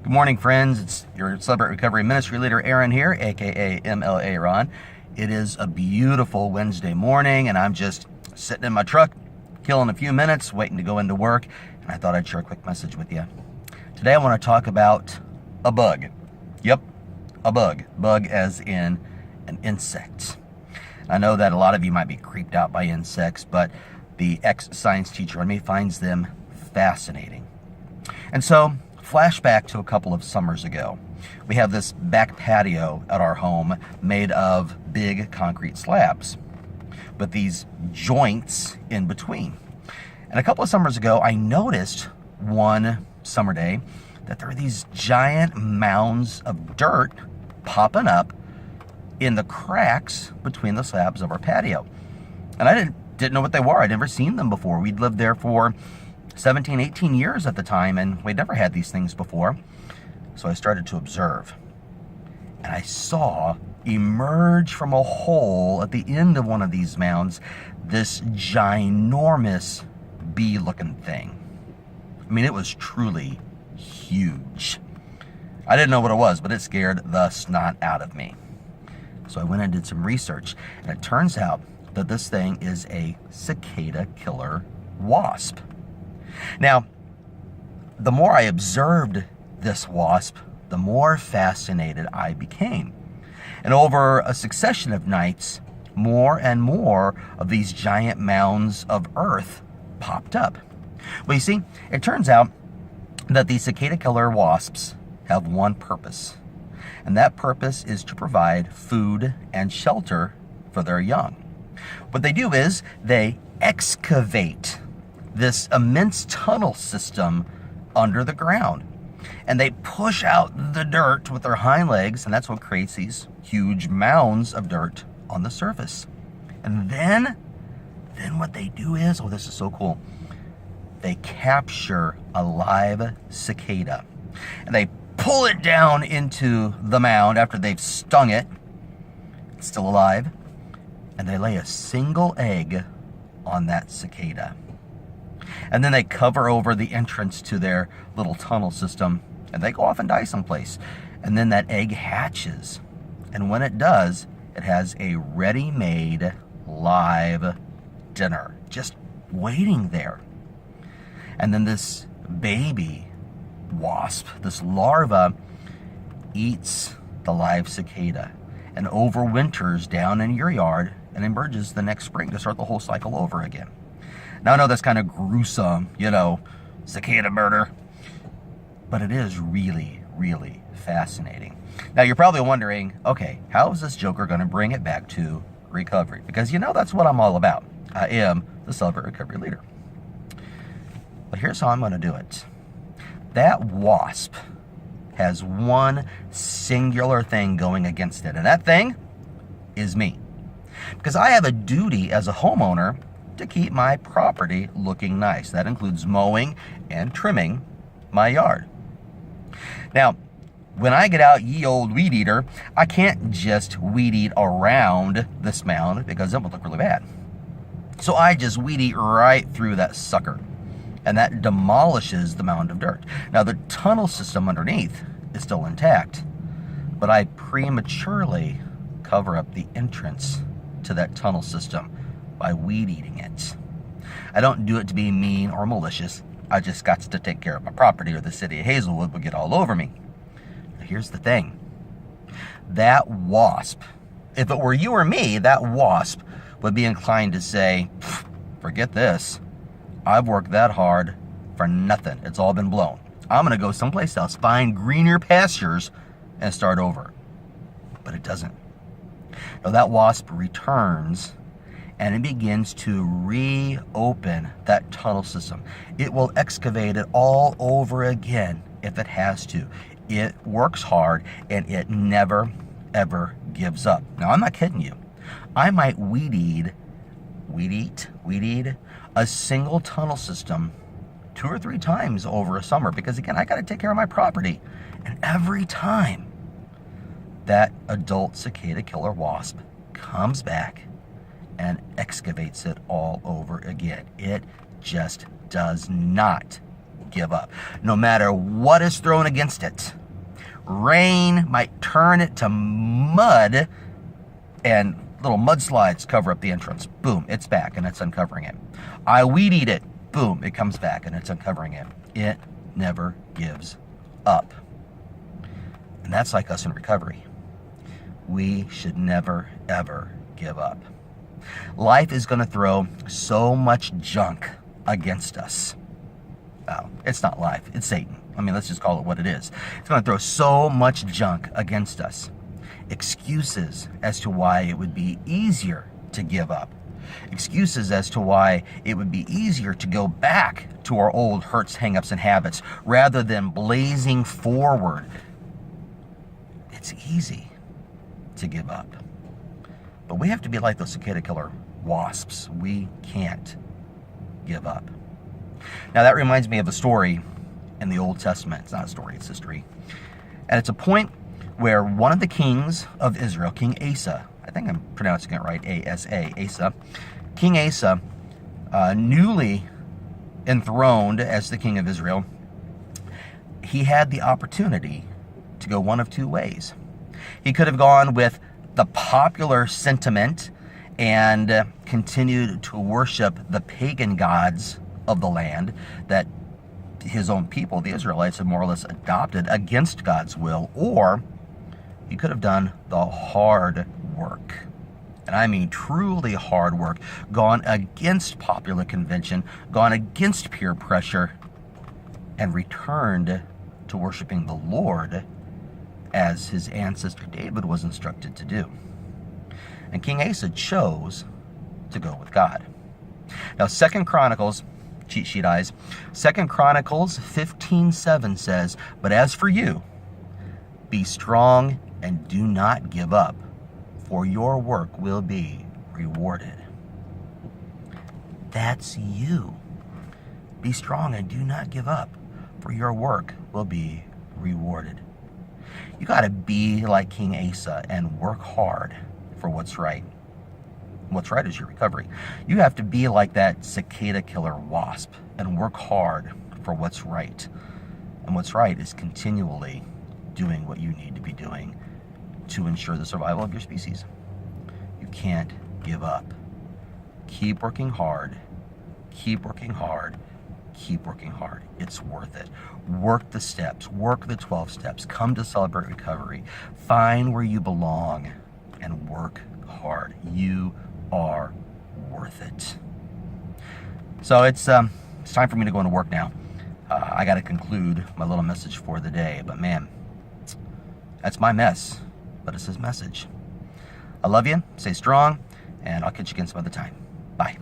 Good morning, friends. It's your Celebrate Recovery Ministry leader, Aaron here, aka MLA Ron. It is a beautiful Wednesday morning, and I'm just sitting in my truck, killing a few minutes, waiting to go into work, and I thought I'd share a quick message with you. Today I want to talk about a bug. Yep, a bug. Bug as in an insect. I know that a lot of you might be creeped out by insects, but the ex-science teacher in me finds them fascinating. And so, flashback to a couple of summers ago. We have this back patio at our home made of big concrete slabs with these joints in between. And a couple of summers ago, I noticed one summer day that there were these giant mounds of dirt popping up in the cracks between the slabs of our patio. And I didn't know what they were. I'd never seen them before. We'd lived there for 17, 18 years at the time, and we'd never had these things before. So I started to observe. And I saw emerge from a hole at the end of one of these mounds this ginormous bee-looking thing. I mean, it was truly huge. I didn't know what it was, but it scared the snot out of me. So I went and did some research, and it turns out that this thing is a cicada killer wasp. Now, the more I observed this wasp, the more fascinated I became. And over a succession of nights, more and more of these giant mounds of earth popped up. Well, you see, it turns out that these cicada killer wasps have one purpose, and that purpose is to provide food and shelter for their young. What they do is they excavate this immense tunnel system under the ground, and they push out the dirt with their hind legs, and that's what creates these huge mounds of dirt on the surface. And then what they do is, oh, this is so cool, they capture a live cicada, and they pull it down into the mound after they've stung it. It's still alive, and they lay a single egg on that cicada. And then they cover over the entrance to their little tunnel system, and they go off and die someplace. And then that egg hatches. And when it does, it has a ready-made live dinner just waiting there. And then this baby wasp, this larva, eats the live cicada and overwinters down in your yard and emerges the next spring to start the whole cycle over again. Now, I know that's kind of gruesome, cicada murder, but it is really, really fascinating. Now, you're probably wondering, okay, how is this joker going to bring it back to recovery? Because that's what I'm all about. I am the Celebrate Recovery leader. But here's how I'm going to do it. That wasp has one singular thing going against it, and that thing is me. Because I have a duty as a homeowner to keep my property looking nice. That includes mowing and trimming my yard. Now, when I get out ye old weed eater, I can't just weed eat around this mound because it would look really bad. So I just weed eat right through that sucker, and that demolishes the mound of dirt. Now, the tunnel system underneath is still intact, but I prematurely cover up the entrance to that tunnel system by weed eating it. I don't do it to be mean or malicious. I just got to take care of my property, or the city of Hazelwood would get all over me. Now, here's the thing. That wasp, if it were you or me, that wasp would be inclined to say, forget this. I've worked that hard for nothing. It's all been blown. I'm going to go someplace else, find greener pastures, and start over. But it doesn't. Now, that wasp returns, and it begins to reopen that tunnel system. It will excavate it all over again if it has to. It works hard, and it never, ever gives up. Now, I'm not kidding you. I might weed eat a single tunnel system 2 or 3 times over a summer, because again, I got to take care of my property. And every time that adult cicada killer wasp comes back and excavates it all over again. It just does not give up. No matter what is thrown against it. Rain might turn it to mud, and little mudslides cover up the entrance. Boom, it's back and it's uncovering it. I weed eat it. Boom, it comes back and it's uncovering it. It never gives up. And that's like us in recovery. We should never, ever give up. Life is going to throw so much junk against us. Well, it's not life, it's Satan. I mean, let's just call it what it is. It's going to throw so much junk against us. Excuses as to why it would be easier to give up. Excuses as to why it would be easier to go back to our old hurts, hang-ups, and habits rather than blazing forward. It's easy to give up. But we have to be like those cicada killer wasps. We can't give up. Now that reminds me of a story in the Old Testament. It's not a story, it's history. And it's a point where one of the kings of Israel, King Asa, I think I'm pronouncing it right, A-S-A, Asa. King Asa, newly enthroned as the king of Israel, he had the opportunity to go one of two ways. He could have gone with the popular sentiment and continued to worship the pagan gods of the land that his own people, the Israelites, had more or less adopted against God's will, or he could have done the hard work. And I mean truly hard work, gone against popular convention, gone against peer pressure, and returned to worshiping the Lord as his ancestor David was instructed to do. And King Asa chose to go with God. Now, 2 Chronicles, cheat sheet eyes, 2 Chronicles 15:7 says, "But as for you, be strong and do not give up, for your work will be rewarded." That's you. Be strong and do not give up, for your work will be rewarded. You got to be like King Asa and work hard for what's right. What's right is your recovery. You have to be like that cicada killer wasp and work hard for what's right. And what's right is continually doing what you need to be doing to ensure the survival of your species. You can't give up. Keep working hard. Keep working hard. Keep working hard. It's worth it. Work the steps. Work the 12 steps. Come to Celebrate Recovery. Find where you belong and work hard. You are worth it. So it's time for me to go into work now. I got to conclude my little message for the day. But man, that's my mess. But it's his message. I love you. Stay strong. And I'll catch you again some other time. Bye.